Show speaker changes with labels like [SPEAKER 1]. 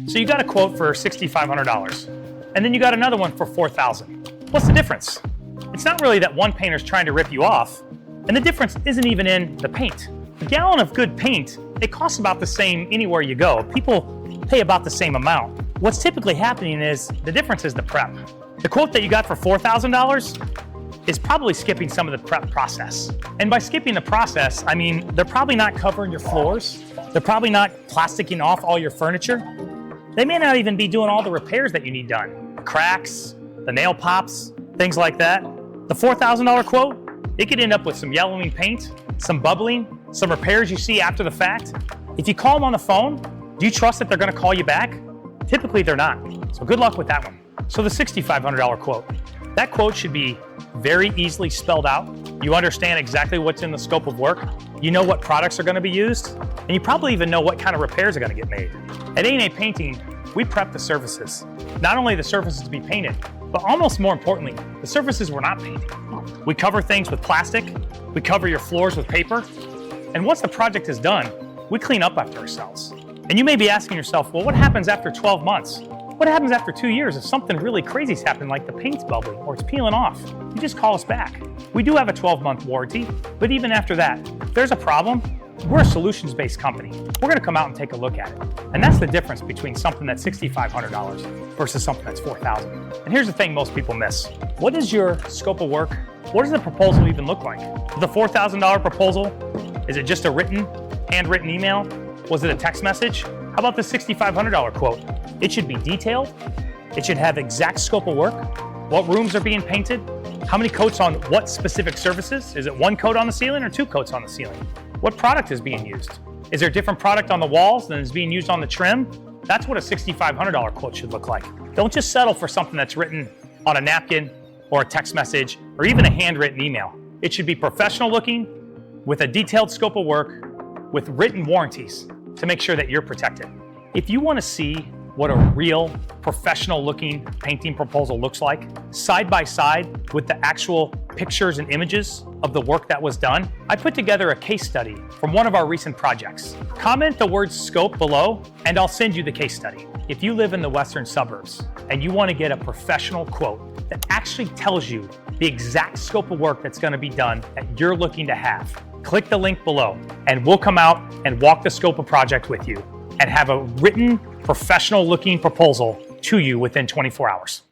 [SPEAKER 1] So you got a quote for $6,500, and then you got another one for $4,000. What's the difference? It's not really that one painter's trying to rip you off, and the difference isn't even in the paint. A gallon of good paint, it costs about the same anywhere you go. People pay about the same amount. What's typically happening is the difference is the prep. The quote that you got for $4,000 is probably skipping some of the prep process. And by skipping the process, I mean, they're probably not covering your floors. They're probably not plasticking off all your furniture. They may not even be doing all the repairs that you need done. The cracks, the nail pops, things like that. The $4,000 quote, it could end up with some yellowing paint, some bubbling, some repairs you see after the fact. If you call them on the phone, do you trust that they're gonna call you back? Typically they're not, so good luck with that one. So the $6,500 quote, that quote should be very easily spelled out. You understand exactly what's in the scope of work. You know what products are gonna be used, and you probably even know what kind of repairs are gonna get made. At A&A Painting, we prep the surfaces. Not only the surfaces to be painted, but almost more importantly, the surfaces we're not painting. We cover things with plastic, we cover your floors with paper, and once the project is done, we clean up after ourselves. And you may be asking yourself, well, what happens after 12 months? What happens after 2 years if something really crazy's happened, like the paint's bubbling or it's peeling off? You just call us back. We do have a 12-month warranty, but even after that, if there's a problem, we're a solutions-based company. We're gonna come out and take a look at it. And that's the difference between something that's $6,500 versus something that's $4,000. And here's the thing most people miss. What is your scope of work? What does the proposal even look like? The $4,000 proposal, is it just a handwritten email? Was it a text message? How about the $6,500 quote? It should be detailed. It should have exact scope of work. What rooms are being painted? How many coats on what specific surfaces? Is it one coat on the ceiling or two coats on the ceiling? What product is being used? Is there a different product on the walls than is being used on the trim? That's what a $6,500 quote should look like. Don't just settle for something that's written on a napkin or a text message or even a handwritten email. It should be professional looking with a detailed scope of work with written warranties to make sure that you're protected. If you want to see what a real professional looking painting proposal looks like, side by side with the actual pictures and images of the work that was done, I put together a case study from one of our recent projects. Comment the word scope below and I'll send you the case study. If you live in the western suburbs and you want to get a professional quote that actually tells you the exact scope of work that's going to be done that you're looking to have, click the link below and we'll come out and walk the scope of project with you and have a written, professional looking proposal to you within 24 hours.